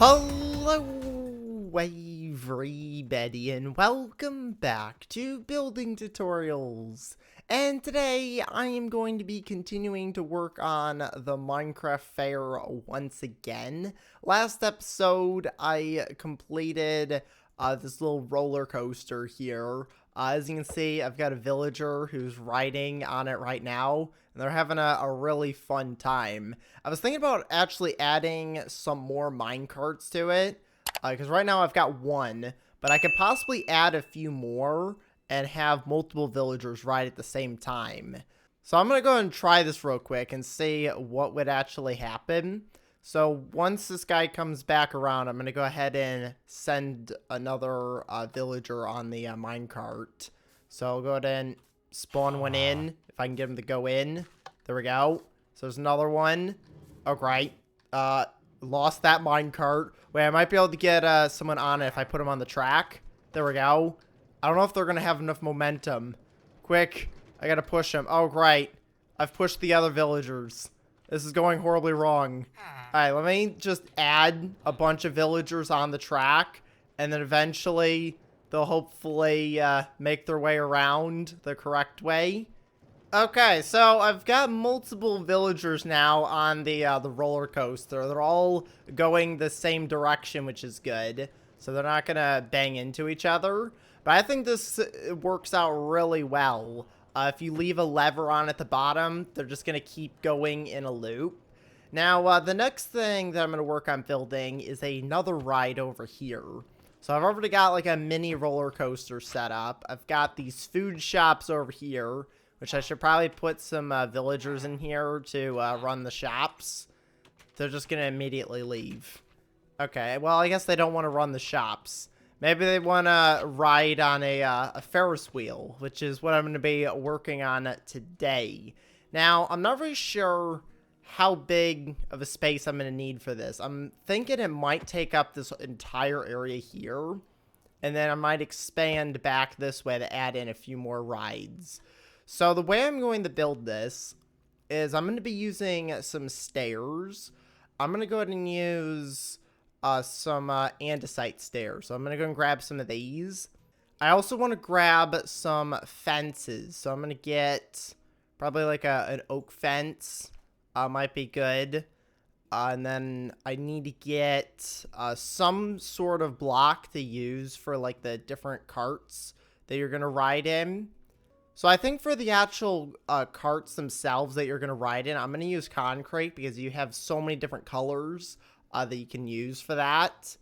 Hello everybody and welcome back to Building Tutorials. And today I am going to be continuing to work on the Minecraft Fair once again. Last episode I completed this little roller coaster here. As you can see, I've got a villager who's riding on it right now, and they're having a really fun time. I was thinking about actually adding some more minecarts to it, because right now I've got one, but I could possibly add a few more and have multiple villagers ride at the same time. So I'm going to go ahead and try this real quick and see what would actually happen. So once this guy comes back around, I'm going to go ahead and send another villager on the minecart. So I'll go ahead and spawn one in, if I can get him to go in. There we go. So there's another one. Oh, great. Lost that minecart. Wait, I might be able to get someone on it if I put him on the track. There we go. I don't know if they're going to have enough momentum. Quick, I got to push them. Oh, great. I've pushed the other villagers. This is going horribly wrong. Alright, let me just add a bunch of villagers on the track, and then eventually they'll hopefully make their way around the correct way. Okay, so I've got multiple villagers now on the roller coaster. They're all going the same direction, which is good. So they're not gonna bang into each other. But I think this works out really well. If you leave a lever on at the bottom, they're just going to keep going in a loop. Now, the next thing that I'm going to work on building is another ride over here. So I've already got like a mini roller coaster set up. I've got these food shops over here, which I should probably put some villagers in here to run the shops. They're just going to immediately leave. Okay, well, I guess they don't want to run the shops. Maybe they want to ride on a ferris wheel, which is what I'm going to be working on today. Now, I'm not really sure how big of a space I'm going to need for this. I'm thinking it might take up this entire area here, and then I might expand back this way to add in a few more rides. So the way I'm going to build this is I'm going to be using some stairs. I'm going to go ahead and use some andesite stairs. So I'm going to go and grab some of these. I also want to grab some fences. So I'm going to get probably like an oak fence. Might be good. And then I need to get some sort of block to use for like the different carts that you're going to ride in. So I think for the actual carts themselves that you're going to ride in, I'm going to use concrete because you have so many different colors that you can use for that.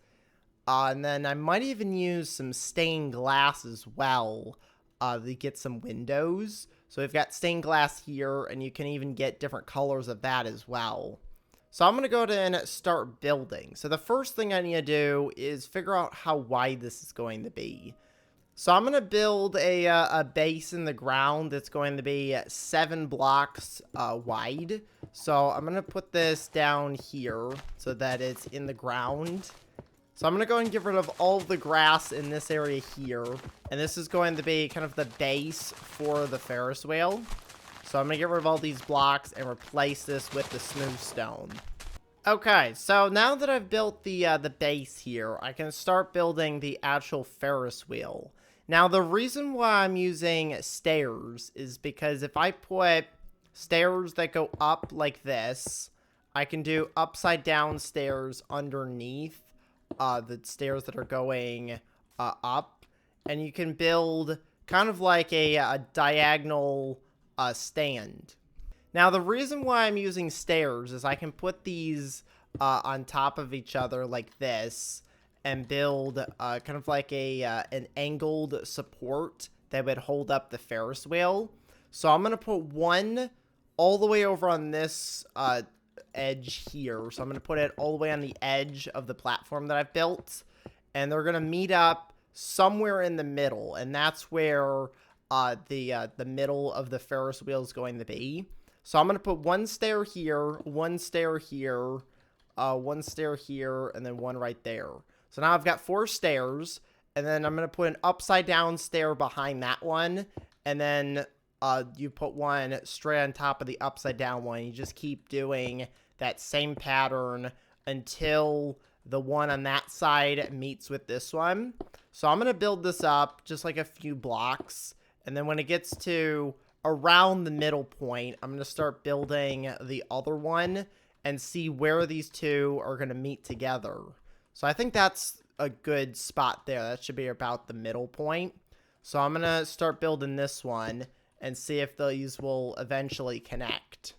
And then I might even use some stained glass as well to get some windows. So we've got stained glass here, and you can even get different colors of that as well. So I'm going to go ahead and start building. So the first thing I need to do is figure out how wide this is going to be. So I'm going to build a base in the ground that's going to be 7 blocks wide. So I'm going to put this down here so that it's in the ground. So I'm going to go and get rid of all of the grass in this area here. And this is going to be kind of the base for the Ferris wheel. So I'm going to get rid of all these blocks and replace this with the smooth stone. Okay, so now that I've built the base here, I can start building the actual Ferris wheel. Now, the reason why I'm using stairs is because if I put stairs that go up like this, I can do upside down stairs underneath the stairs that are going up. And you can build kind of like a diagonal stand. Now, the reason why I'm using stairs is I can put these on top of each other like this and build kind of like an angled support that would hold up the Ferris wheel. So I'm going to put one all the way over on this edge here. So I'm going to put it all the way on the edge of the platform that I've built. And they're going to meet up somewhere in the middle. And that's where the middle of the Ferris wheel is going to be. So I'm going to put one stair here, one stair here, one stair here, and then one right there. So now I've got 4 stairs, and then I'm going to put an upside down stair behind that one, and then you put one straight on top of the upside down one. You just keep doing that same pattern until the one on that side meets with this one. So I'm going to build this up just like a few blocks. And then when it gets to around the middle point, I'm going to start building the other one and see where these two are going to meet together. So I think that's a good spot there. That should be about the middle point. So I'm going to start building this one and see if these will eventually connect.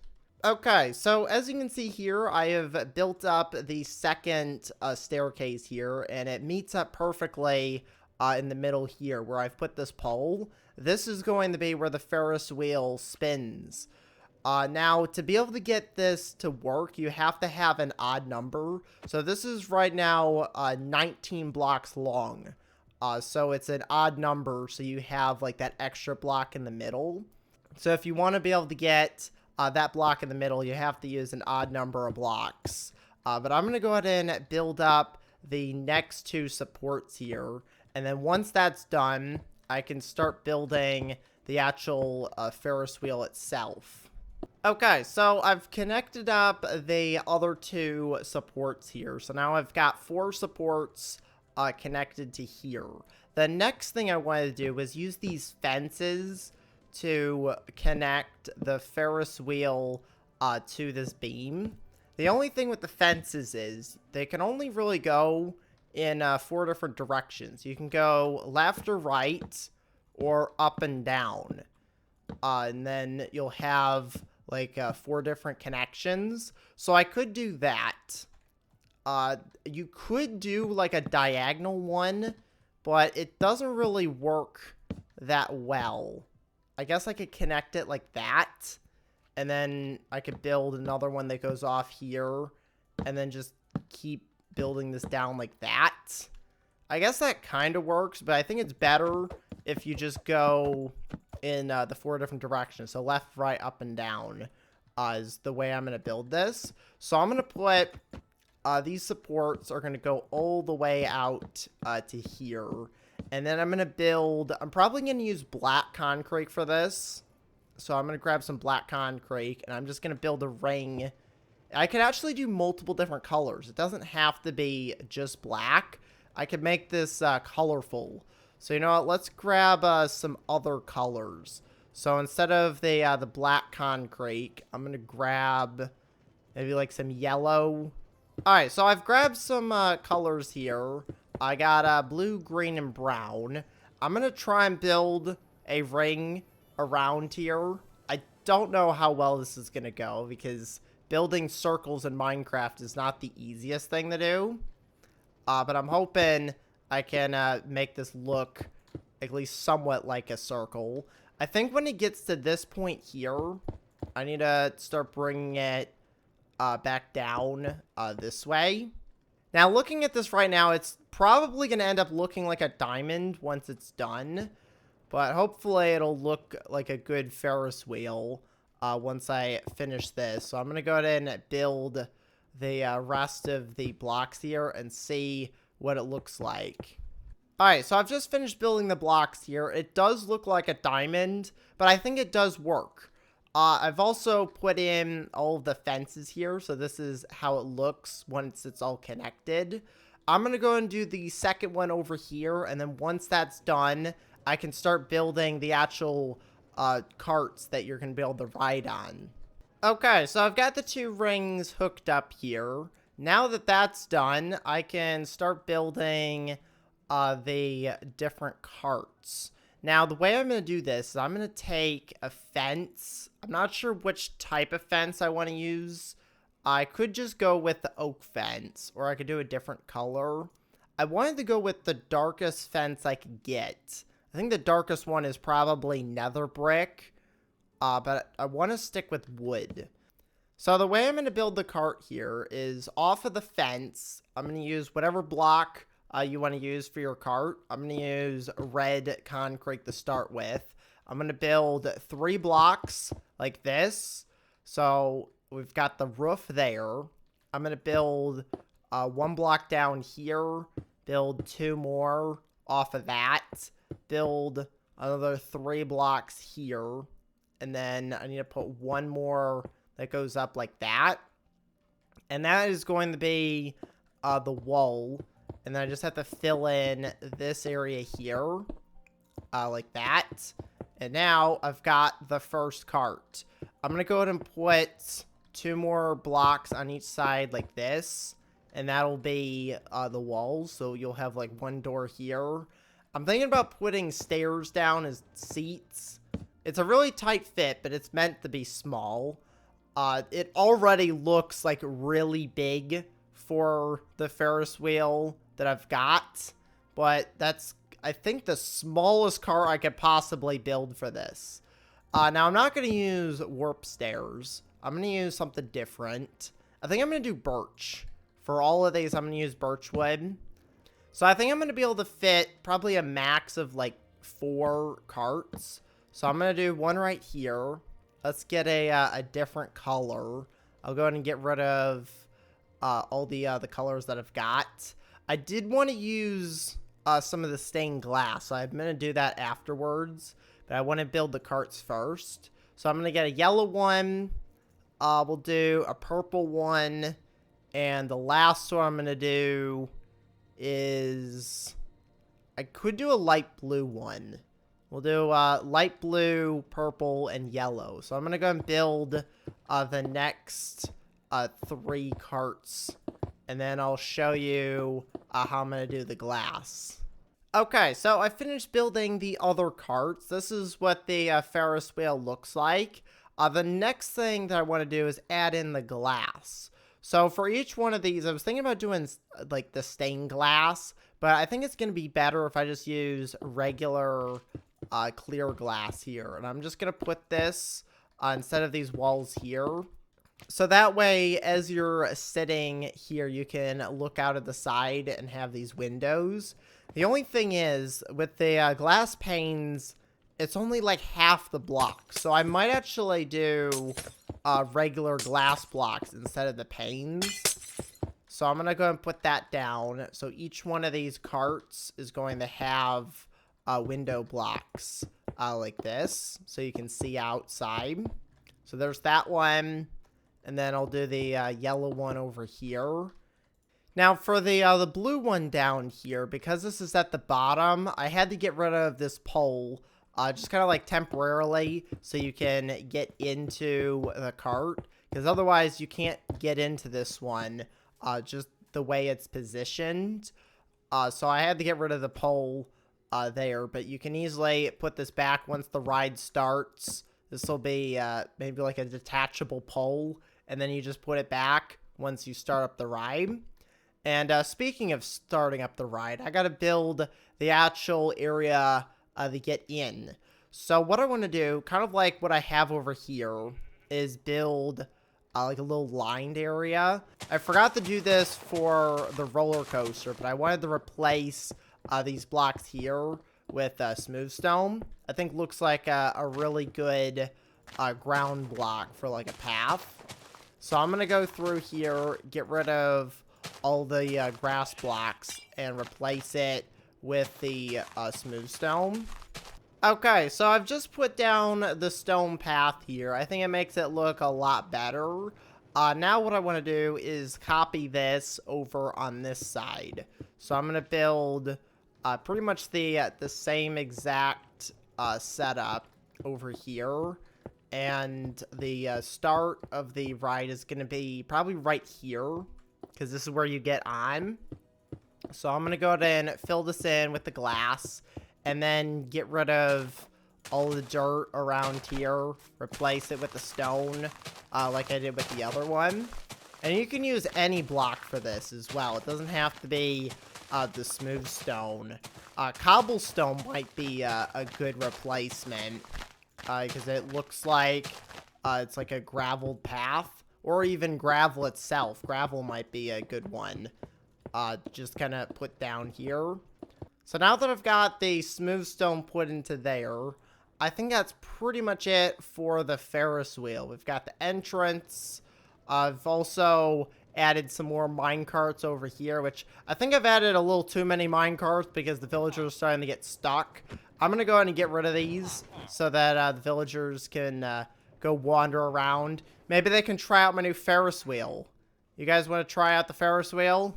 Okay, so as you can see here, I have built up the second staircase here, and it meets up perfectly in the middle here where I've put this pole. This is going to be where the Ferris wheel spins. Now, to be able to get this to work, you have to have an odd number. So this is right now 19 blocks long. So it's an odd number, so you have like that extra block in the middle. So if you want to be able to get that block in the middle, you have to use an odd number of blocks. But I'm going to go ahead and build up the next two supports here. And then once that's done, I can start building the actual Ferris wheel itself. Okay, so I've connected up the other two supports here. So now I've got 4 supports connected to here. The next thing I wanted to do was use these fences to connect the Ferris wheel to this beam. The only thing with the fences is they can only really go in 4 different directions. You can go left or right or up and down. And then you'll have like 4 different connections. So I could do that. You could do like a diagonal one, but it doesn't really work that well. I guess I could connect it like that, and then I could build another one that goes off here, and then just keep building this down like that. I guess that kind of works, but I think it's better if you just go in the 4 different directions. So left, right, up, and down is the way I'm going to build this. So I'm going to put these supports are going to go all the way out to here. And then I'm going to build, I'm probably going to use black concrete for this. So I'm going to grab some black concrete, and I'm just going to build a ring. I could actually do multiple different colors. It doesn't have to be just black. I could make this colorful. So you know what, let's grab some other colors. So instead of the black concrete, I'm going to grab maybe like some yellow. Alright, so I've grabbed some colors here. I got blue, green, and brown. I'm going to try and build a ring around here. I don't know how well this is going to go because building circles in Minecraft is not the easiest thing to do. But I'm hoping I can make this look at least somewhat like a circle. I think when it gets to this point here, I need to start bringing it back down this way. Now, looking at this right now, it's probably going to end up looking like a diamond once it's done. But hopefully it'll look like a good Ferris wheel once I finish this. So I'm going to go ahead and build the rest of the blocks here and see what it looks like. Alright, so I've just finished building the blocks here. It does look like a diamond, but I think it does work. I've also put in all of the fences here, so this is how it looks once it's all connected. I'm going to go and do the second one over here, and then once that's done, I can start building the actual carts that you're going to be able to ride on. Okay, so I've got the 2 rings hooked up here. Now that that's done, I can start building the different carts. Now, the way I'm going to do this is I'm going to take a fence. I'm not sure which type of fence I want to use. I could just go with the oak fence, or I could do a different color. I wanted to go with the darkest fence I could get. I think the darkest one is probably nether brick, but I want to stick with wood. So the way I'm going to build the cart here is off of the fence. I'm going to use whatever block you want to use for your cart. I'm going to use red concrete to start with. I'm going to build 3 blocks like this. So we've got the roof there. I'm going to build 1 block down here, build 2 more off of that, build another 3 blocks here, and then I need to put 1 more that goes up like that. And that is going to be the wall. And then I just have to fill in this area here. Like that. And now I've got the first cart. I'm going to go ahead and put 2 more blocks on each side like this. And that'll be the walls. So you'll have like 1 door here. I'm thinking about putting stairs down as seats. It's a really tight fit, but it's meant to be small. It already looks like really big for the Ferris wheel that I've got. But that's, I think, the smallest cart I could possibly build for this. Now, I'm not going to use warp stairs. I'm going to use something different. I think I'm going to do birch. For all of these, I'm going to use birch wood. So I think I'm going to be able to fit probably a max of like 4 carts. So I'm going to do one right here. Let's get a different color. I'll go ahead and get rid of all the colors that I've got. I did want to use some of the stained glass. So I'm going to do that afterwards. But I want to build the carts first. So I'm going to get a yellow one. We'll do a purple one. And the last one I'm going to do is... I could do a light blue one. We'll do light blue, purple, and yellow. So I'm going to go and build the next 3 carts. And then I'll show you how I'm going to do the glass. Okay, so I finished building the other carts. This is what the Ferris wheel looks like. The next thing that I want to do is add in the glass. So for each one of these, I was thinking about doing like the stained glass, but I think it's going to be better if I just use regular clear glass here. And I'm just going to put this instead of these walls here. So that way, as you're sitting here, you can look out at the side and have these windows. The only thing is, with the glass panes, it's only like half the block. So I might actually do regular glass blocks instead of the panes. So I'm going to go and put that down. So each one of these carts is going to have window blocks like this. So you can see outside. So there's that one. And then I'll do the yellow one over here. Now for the blue one down here, because this is at the bottom, I had to get rid of this pole. Just kind of like temporarily, so you can get into the cart. Because otherwise you can't get into this one, just the way it's positioned. So I had to get rid of the pole there. But you can easily put this back once the ride starts. This will be maybe like a detachable pole. And then you just put it back once you start up the ride. And speaking of starting up the ride, I got to build the actual area to get in. So what I want to do, kind of like what I have over here, is build like a little lined area. I forgot to do this for the roller coaster, but I wanted to replace these blocks here with smooth stone. I think looks like a really good ground block for like a path. So I'm going to go through here, get rid of all the grass blocks, and replace it with the smooth stone. Okay, so I've just put down the stone path here. I think it makes it look a lot better. Now what I want to do is copy this over on this side. So I'm going to build pretty much the same exact setup over here. And the start of the ride is going to be probably right here, because this is where you get on. So I'm going to go ahead and fill this in with the glass, and then get rid of all the dirt around here, replace it with the stone, like I did with the other one. And you can use any block for this as well. It doesn't have to be the smooth stone. Cobblestone might be a good replacement, because it looks like it's like a graveled path, or even gravel itself. Gravel might be a good one. Just kind of put down here. So now that I've got the smooth stone put into there, I think that's pretty much it for the Ferris wheel. We've got the entrance. I've also added some more minecarts over here, which I think I've added a little too many minecarts because the villagers are starting to get stuck. I'm going to go ahead and get rid of these so that the villagers can go wander around. Maybe they can try out my new Ferris wheel. You guys want to try out the Ferris wheel?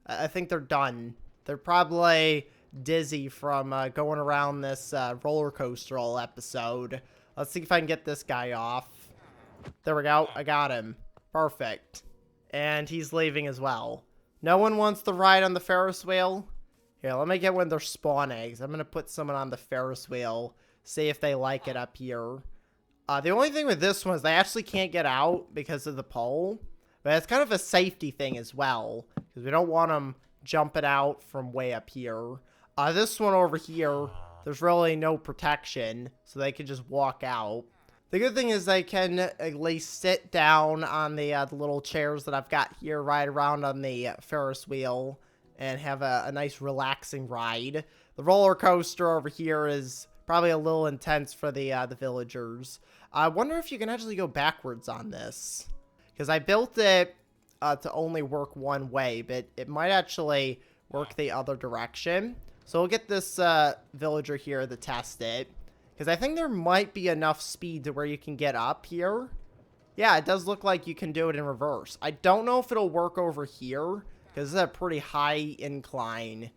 I think they're done. They're probably dizzy from going around this roller coaster all episode. Let's see if I can get this guy off. There we go. I got him. Perfect. And he's leaving as well. No one wants to ride on the Ferris wheel? Here, let me get one of their spawn eggs. I'm going to put someone on the Ferris wheel. See if they like it up here. The only thing with this one is they actually can't get out because of the pole. But it's kind of a safety thing as well. Because we don't want them jumping out from way up here. This one over here, there's really no protection. So they can just walk out. The good thing is they can at least sit down on the little chairs that I've got here, ride around on the Ferris wheel, and have a nice relaxing ride. The roller coaster over here is probably a little intense for the villagers. I wonder if you can actually go backwards on this. Because I built it to only work one way, but it might actually work the other direction. So we'll get this villager here to test it. Because I think there might be enough speed to where you can get up here. Yeah, it does look like you can do it in reverse. I don't know if it'll work over here. Because this is a pretty high incline.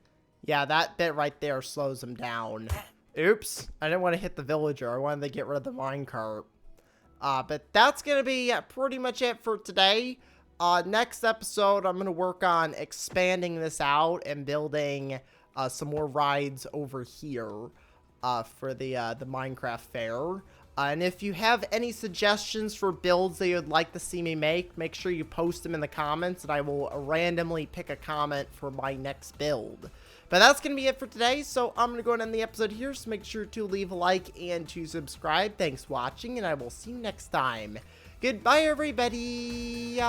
Yeah, that bit right there slows them down. Oops. I didn't want to hit the villager. I wanted to get rid of the minecart. But that's going to be pretty much it for today. Next episode, I'm going to work on expanding this out and building some more rides over here. For the Minecraft fair. And if you have any suggestions for builds that you'd like to see me make sure you post them in the comments, and I will randomly pick a comment for my next build. But that's going to be it for today, so I'm going to go and end the episode here, so make sure to leave a like and to subscribe. Thanks for watching, and I will see you next time. Goodbye, everybody!